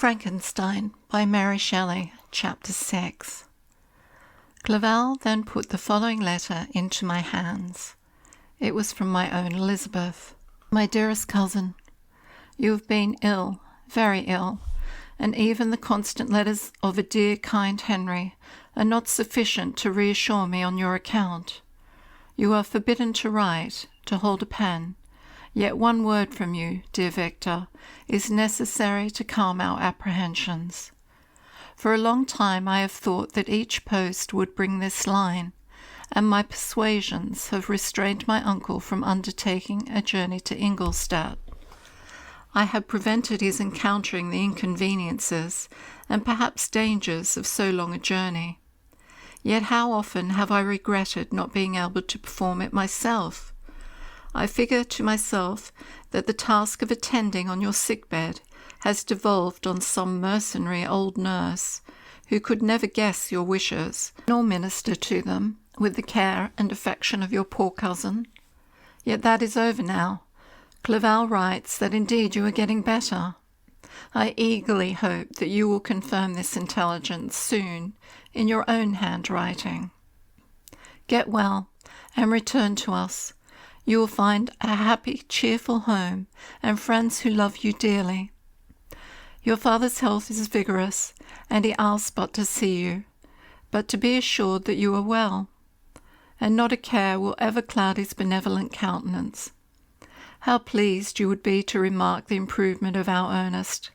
Frankenstein by Mary Shelley, Chapter 6. Clerval then put the following letter into my hands. It was from my own Elizabeth. My dearest cousin, you have been ill, very ill, and even the constant letters of a dear, kind Henry are not sufficient to reassure me on your account. You are forbidden to write, to hold a pen. Yet one word from you, dear Victor, is necessary to calm our apprehensions. For a long time I have thought that each post would bring this line, and my persuasions have restrained my uncle from undertaking a journey to Ingolstadt. I have prevented his encountering the inconveniences and perhaps dangers of so long a journey. Yet how often have I regretted not being able to perform it myself? I figure to myself that the task of attending on your sick-bed has devolved on some mercenary old nurse, who could never guess your wishes, nor minister to them with the care and affection of your poor cousin. Yet that is over now. Clerval writes that indeed you are getting better. I eagerly hope that you will confirm this intelligence soon in your own handwriting. Get well, and return to us. You will find a happy, cheerful home, and friends who love you dearly. Your father's health is vigorous, and he asks but to see you, but to be assured that you are well, and not a care will ever cloud his benevolent countenance. How pleased you would be to remark the improvement of our Ernest.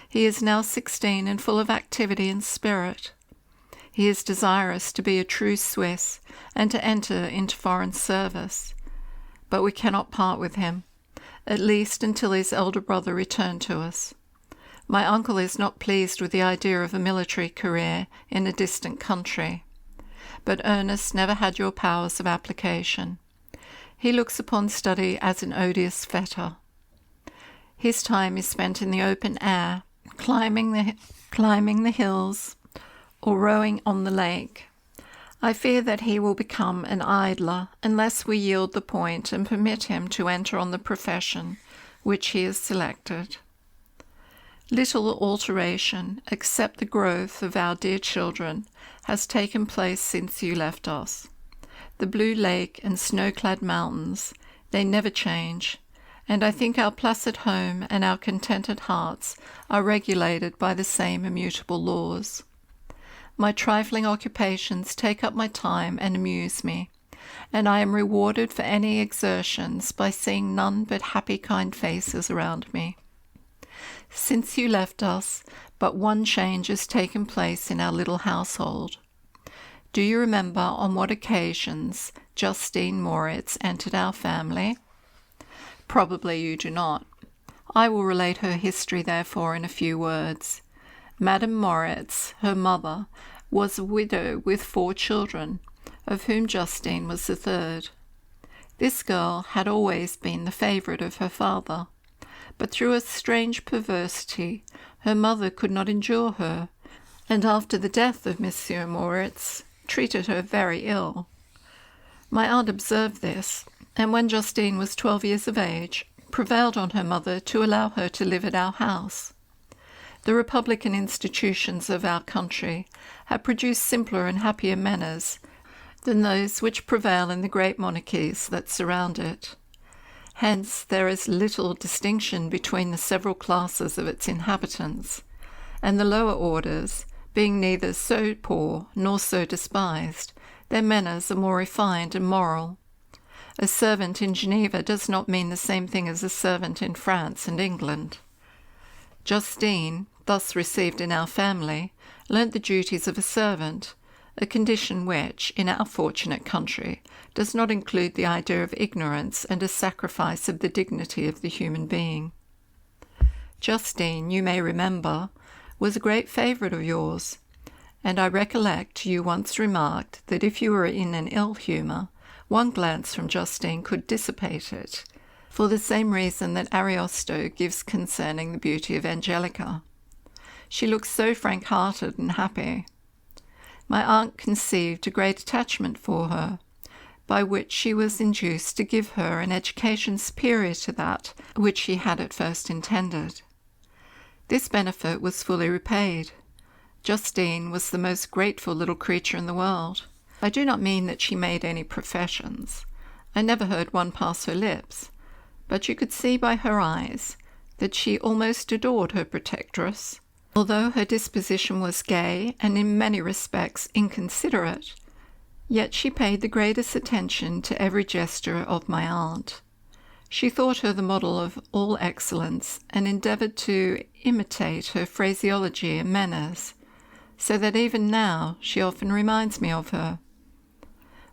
He is now 16 and full of activity and spirit. He is desirous to be a true Swiss and to enter into foreign service. But we cannot part with him, at least until his elder brother return to us. My uncle is not pleased with the idea of a military career in a distant country, but Ernest never had your powers of application. He looks upon study as an odious fetter. His time is spent in the open air, climbing the hills, or rowing on the lake. I fear that he will become an idler unless we yield the point and permit him to enter on the profession which he has selected. Little alteration, except the growth of our dear children, has taken place since you left us. The blue lake and snow-clad mountains, they never change, and I think our placid home and our contented hearts are regulated by the same immutable laws. My trifling occupations take up my time and amuse me, and I am rewarded for any exertions by seeing none but happy, kind faces around me. Since you left us, but one change has taken place in our little household. Do you remember on what occasions Justine Moritz entered our family? Probably you do not. I will relate her history, therefore, in a few words. Madame Moritz, her mother, was a widow with 4 children, of whom Justine was the third. This girl had always been the favourite of her father, but through a strange perversity her mother could not endure her, and after the death of Monsieur Moritz, treated her very ill. My aunt observed this, and when Justine was 12 years of age, prevailed on her mother to allow her to live at our house. The republican institutions of our country have produced simpler and happier manners than those which prevail in the great monarchies that surround it. Hence there is little distinction between the several classes of its inhabitants, and the lower orders, being neither so poor nor so despised, their manners are more refined and moral. A servant in Geneva does not mean the same thing as a servant in France and England. Justine, thus received in our family, learnt the duties of a servant, a condition which, in our fortunate country, does not include the idea of ignorance and a sacrifice of the dignity of the human being. Justine, you may remember, was a great favourite of yours, and I recollect you once remarked that if you were in an ill humour, one glance from Justine could dissipate it, for the same reason that Ariosto gives concerning the beauty of Angelica. She looks so frank-hearted and happy. My aunt conceived a great attachment for her, by which she was induced to give her an education superior to that which she had at first intended. This benefit was fully repaid. Justine was the most grateful little creature in the world. I do not mean that she made any professions. I never heard one pass her lips, but you could see by her eyes that she almost adored her protectress. Although her disposition was gay and in many respects inconsiderate, yet she paid the greatest attention to every gesture of my aunt. She thought her the model of all excellence and endeavoured to imitate her phraseology and manners, so that even now she often reminds me of her.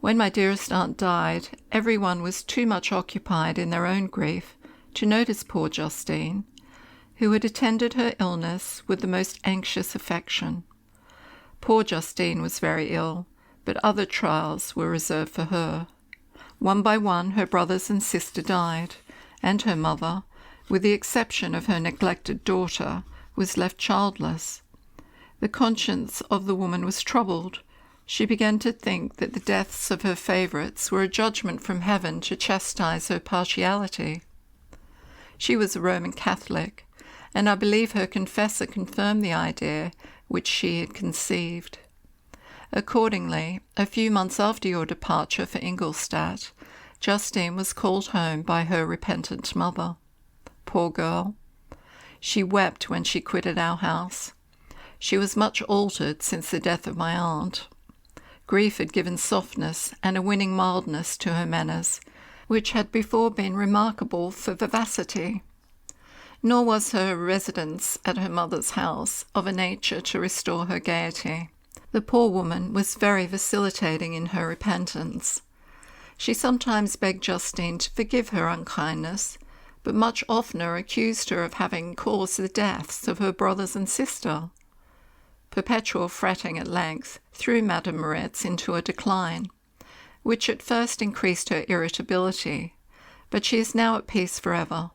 When my dearest aunt died, everyone was too much occupied in their own grief to notice poor Justine, who had attended her illness with the most anxious affection. Poor Justine was very ill, but other trials were reserved for her. One by one her brothers and sister died, and her mother, with the exception of her neglected daughter, was left childless. The conscience of the woman was troubled. She began to think that the deaths of her favourites were a judgment from heaven to chastise her partiality. She was a Roman Catholic, and I believe her confessor confirmed the idea which she had conceived. Accordingly, a few months after your departure for Ingolstadt, Justine was called home by her repentant mother. Poor girl! She wept when she quitted our house. She was much altered since the death of my aunt. Grief had given softness and a winning mildness to her manners, which had before been remarkable for vivacity. Nor was her residence at her mother's house of a nature to restore her gaiety. The poor woman was very vacillating in her repentance. She sometimes begged Justine to forgive her unkindness, but much oftener accused her of having caused the deaths of her brothers and sister. Perpetual fretting at length threw Madame Moretz into a decline, which at first increased her irritability, but she is now at peace forever.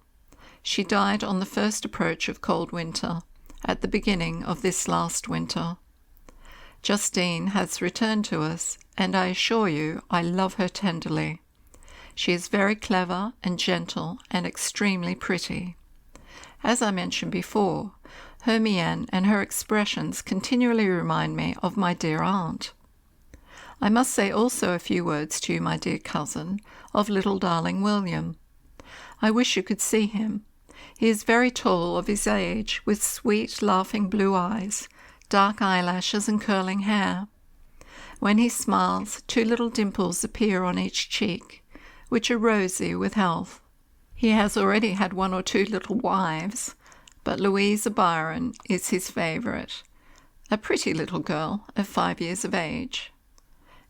She died on the first approach of cold winter, at the beginning of this last winter. Justine has returned to us, and I assure you I love her tenderly. She is very clever and gentle and extremely pretty. As I mentioned before, her mien and her expressions continually remind me of my dear aunt. I must say also a few words to you, my dear cousin, of little darling William. I wish you could see him. He is very tall of his age, with sweet, laughing blue eyes, dark eyelashes and curling hair. When he smiles, 2 little dimples appear on each cheek, which are rosy with health. He has already had 1 or 2 little wives, but Louisa Byron is his favourite, a pretty little girl of 5 years of age.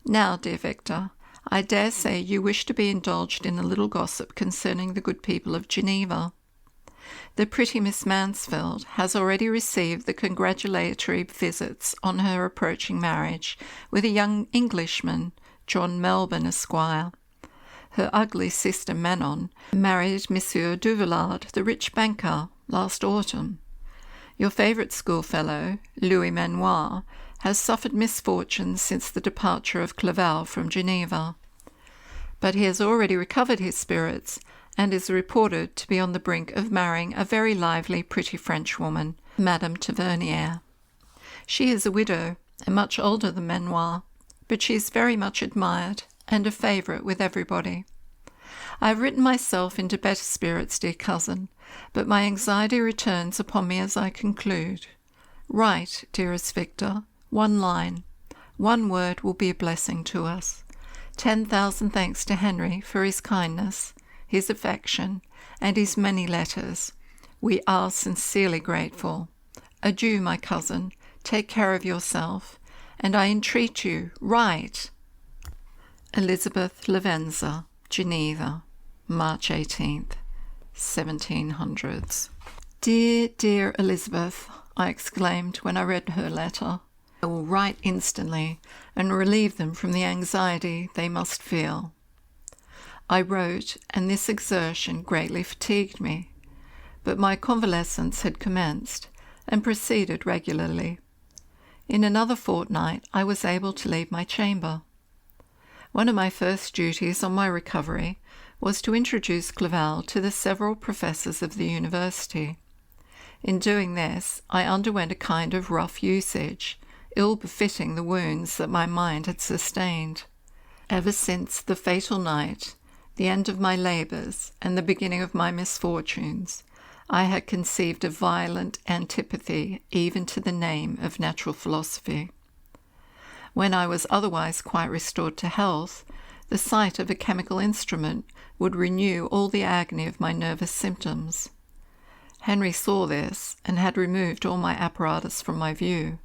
Now, dear Victor, I dare say you wish to be indulged in a little gossip concerning the good people of Geneva. The pretty Miss Mansfield has already received the congratulatory visits on her approaching marriage with a young Englishman, John Melbourne, Esquire. Her ugly sister Manon married Monsieur Duvillard, the rich banker, last autumn. Your favourite schoolfellow, Louis Manoir, has suffered misfortunes since the departure of Clerval from Geneva. But he has already recovered his spirits, and is reported to be on the brink of marrying a very lively, pretty Frenchwoman, Madame Tavernier. She is a widow, and much older than Manoir, but she is very much admired, and a favourite with everybody. I have written myself into better spirits, dear cousin, but my anxiety returns upon me as I conclude. Write, dearest Victor, 1 line. 1 word will be a blessing to us. 10,000 thanks to Henry for his kindness, his affection, and his many letters. We are sincerely grateful. Adieu, my cousin. Take care of yourself, and I entreat you, write. Elizabeth Lavenza, Geneva, March 18th, 1700s. Dear, dear Elizabeth, I exclaimed when I read her letter. I will write instantly and relieve them from the anxiety they must feel. I wrote, and this exertion greatly fatigued me, but my convalescence had commenced and proceeded regularly. In another fortnight I was able to leave my chamber. One of my first duties on my recovery was to introduce Clerval to the several professors of the university. In doing this, I underwent a kind of rough usage, ill befitting the wounds that my mind had sustained. Ever since the fatal night, the end of my labours, and the beginning of my misfortunes, I had conceived a violent antipathy even to the name of natural philosophy. When I was otherwise quite restored to health, the sight of a chemical instrument would renew all the agony of my nervous symptoms. Henry saw this, and had removed all my apparatus from my view.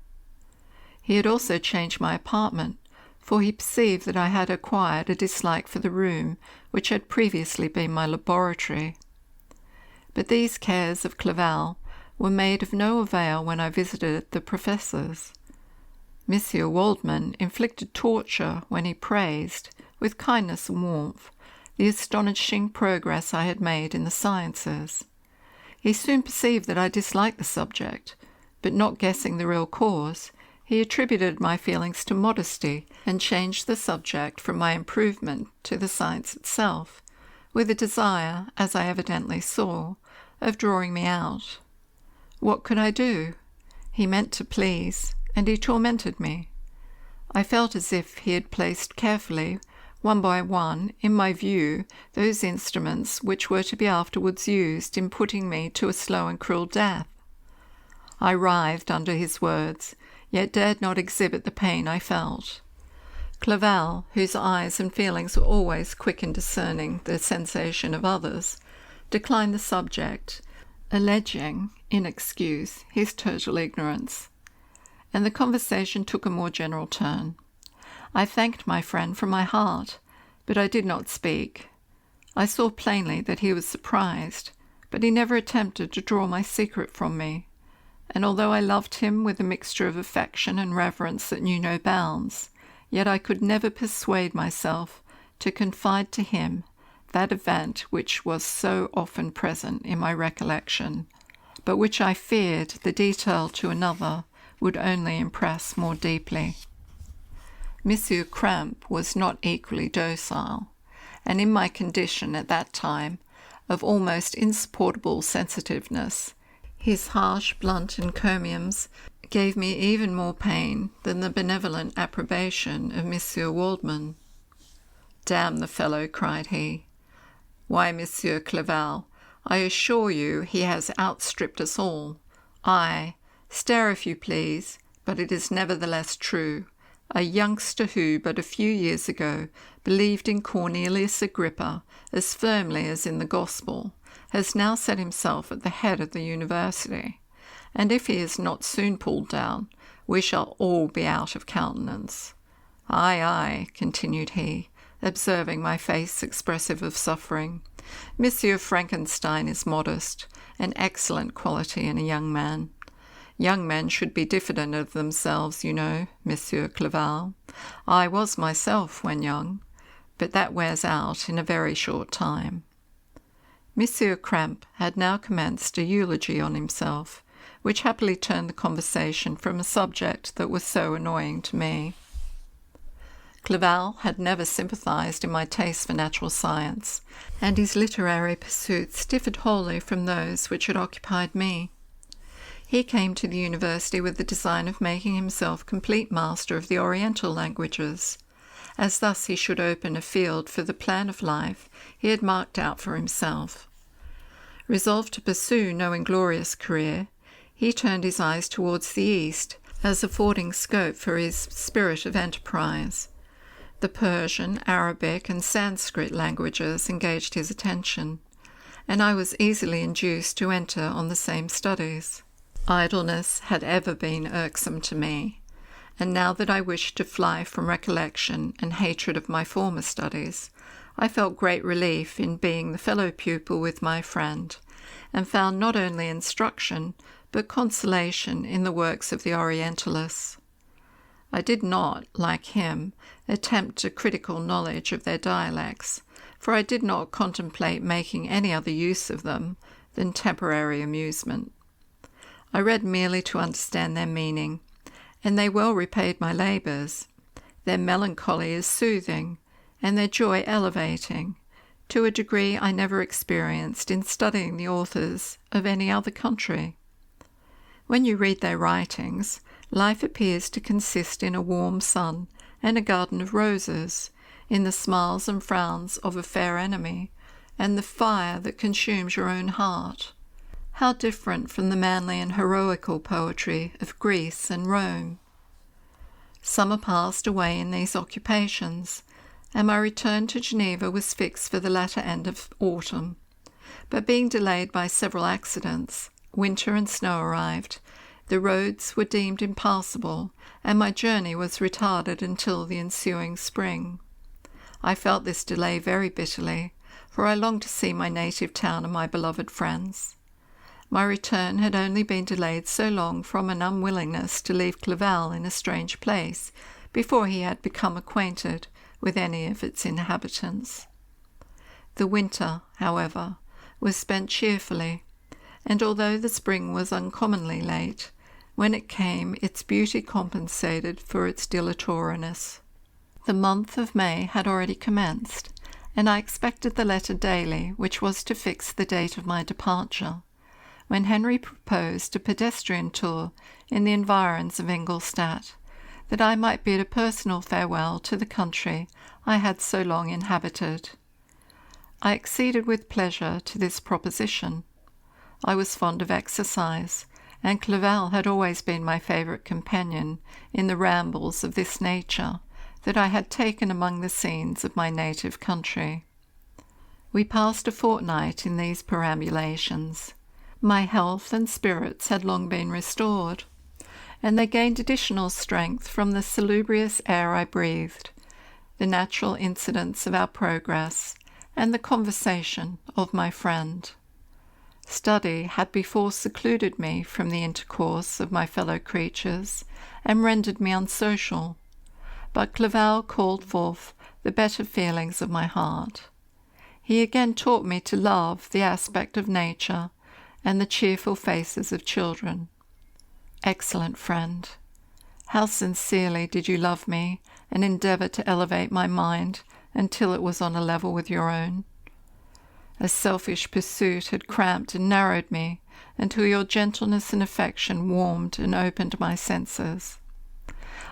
He had also changed my apartment, for he perceived that I had acquired a dislike for the room which had previously been my laboratory. But these cares of Clerval were made of no avail when I visited the professors. Monsieur Waldman inflicted torture when he praised, with kindness and warmth, the astonishing progress I had made in the sciences. He soon perceived that I disliked the subject, but not guessing the real cause, he attributed my feelings to modesty and changed the subject from my improvement to the science itself, with a desire, as I evidently saw, of drawing me out. What could I do? He meant to please, and he tormented me. I felt as if he had placed carefully, one by one, in my view, those instruments which were to be afterwards used in putting me to a slow and cruel death. I writhed under his words, yet dared not exhibit the pain I felt. Clerval, whose eyes and feelings were always quick in discerning the sensation of others, declined the subject, alleging, in excuse, his total ignorance, and the conversation took a more general turn. I thanked my friend from my heart, but I did not speak. I saw plainly that he was surprised, but he never attempted to draw my secret from me, and although I loved him with a mixture of affection and reverence that knew no bounds, yet I could never persuade myself to confide to him that event which was so often present in my recollection, but which I feared the detail to another would only impress more deeply. Monsieur Cramp was not equally docile, and in my condition at that time of almost insupportable sensitiveness, his harsh, blunt encomiums gave me even more pain than the benevolent approbation of Monsieur Waldman. "Damn the fellow," cried he. "Why, Monsieur Clerval, I assure you he has outstripped us all. I, stare if you please, but it is nevertheless true, a youngster who but a few years ago believed in Cornelius Agrippa as firmly as in the gospel, has now set himself at the head of the university, and if he is not soon pulled down, we shall all be out of countenance. Ay, ay," continued he, observing my face expressive of suffering, "Monsieur Frankenstein is modest, an excellent quality in a young man. Young men should be diffident of themselves, you know, Monsieur Clerval. I was myself when young, but that wears out in a very short time." Monsieur Cramp had now commenced a eulogy on himself, which happily turned the conversation from a subject that was so annoying to me. Clerval had never sympathized in my taste for natural science, and his literary pursuits differed wholly from those which had occupied me. He came to the university with the design of making himself complete master of the Oriental languages, as thus he should open a field for the plan of life he had marked out for himself. Resolved to pursue no inglorious career, he turned his eyes towards the East, as affording scope for his spirit of enterprise. The Persian, Arabic, and Sanskrit languages engaged his attention, and I was easily induced to enter on the same studies. Idleness had ever been irksome to me, and now that I wished to fly from recollection and hatred of my former studies, I felt great relief in being the fellow pupil with my friend, and found not only instruction, but consolation in the works of the Orientalists. I did not, like him, attempt a critical knowledge of their dialects, for I did not contemplate making any other use of them than temporary amusement. I read merely to understand their meaning, and they well repaid my labours. Their melancholy is soothing, and their joy elevating, to a degree I never experienced in studying the authors of any other country. When you read their writings, life appears to consist in a warm sun and a garden of roses, in the smiles and frowns of a fair enemy, and the fire that consumes your own heart. How different from the manly and heroical poetry of Greece and Rome! Summer passed away in these occupations, and my return to Geneva was fixed for the latter end of autumn. But being delayed by several accidents, winter and snow arrived, the roads were deemed impassable, and my journey was retarded until the ensuing spring. I felt this delay very bitterly, for I longed to see my native town and my beloved friends. My return had only been delayed so long from an unwillingness to leave Clerval in a strange place before he had become acquainted with any of its inhabitants. The winter, however, was spent cheerfully, and although the spring was uncommonly late, when it came its beauty compensated for its dilatoriness. The month of May had already commenced, and I expected the letter daily which was to fix the date of my departure, when Henry proposed a pedestrian tour in the environs of Ingolstadt, that I might bid a personal farewell to the country I had so long inhabited. I acceded with pleasure to this proposition. I was fond of exercise, and Clerval had always been my favourite companion in the rambles of this nature that I had taken among the scenes of my native country. We passed a fortnight in these perambulations. My health and spirits had long been restored, and they gained additional strength from the salubrious air I breathed, the natural incidents of our progress, and the conversation of my friend. Study had before secluded me from the intercourse of my fellow creatures, and rendered me unsocial, but Clerval called forth the better feelings of my heart. He again taught me to love the aspect of nature and the cheerful faces of children. Excellent friend, how sincerely did you love me and endeavour to elevate my mind until it was on a level with your own. A selfish pursuit had cramped and narrowed me until your gentleness and affection warmed and opened my senses.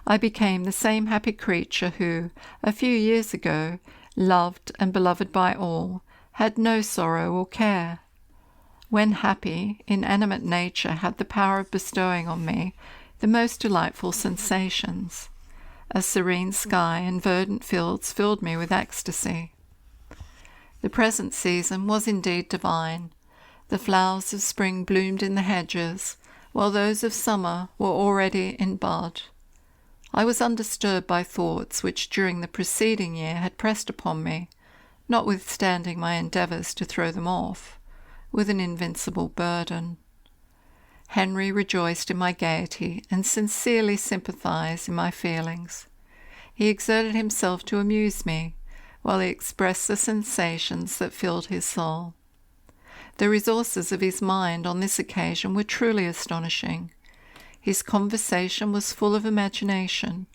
I became the same happy creature who, a few years ago, loved and beloved by all, had no sorrow or care. When happy, inanimate nature had the power of bestowing on me the most delightful sensations. A serene sky and verdant fields filled me with ecstasy. The present season was indeed divine. The flowers of spring bloomed in the hedges, while those of summer were already in bud. I was undisturbed by thoughts which during the preceding year had pressed upon me, notwithstanding my endeavours to throw them off, with an invincible burden. Henry rejoiced in my gaiety and sincerely sympathized in my feelings. He exerted himself to amuse me, while he expressed the sensations that filled his soul. The resources of his mind on this occasion were truly astonishing. His conversation was full of imagination,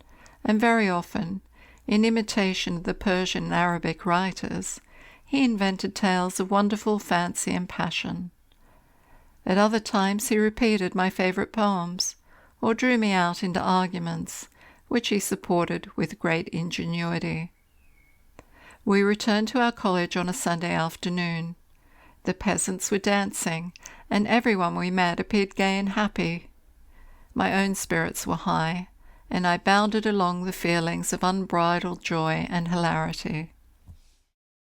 and very often, in imitation of the Persian and Arabic writers, he invented tales of wonderful fancy and passion. At other times he repeated my favourite poems, or drew me out into arguments, which he supported with great ingenuity. We returned to our college on a Sunday afternoon. The peasants were dancing, and everyone we met appeared gay and happy. My own spirits were high, and I bounded along the feelings of unbridled joy and hilarity.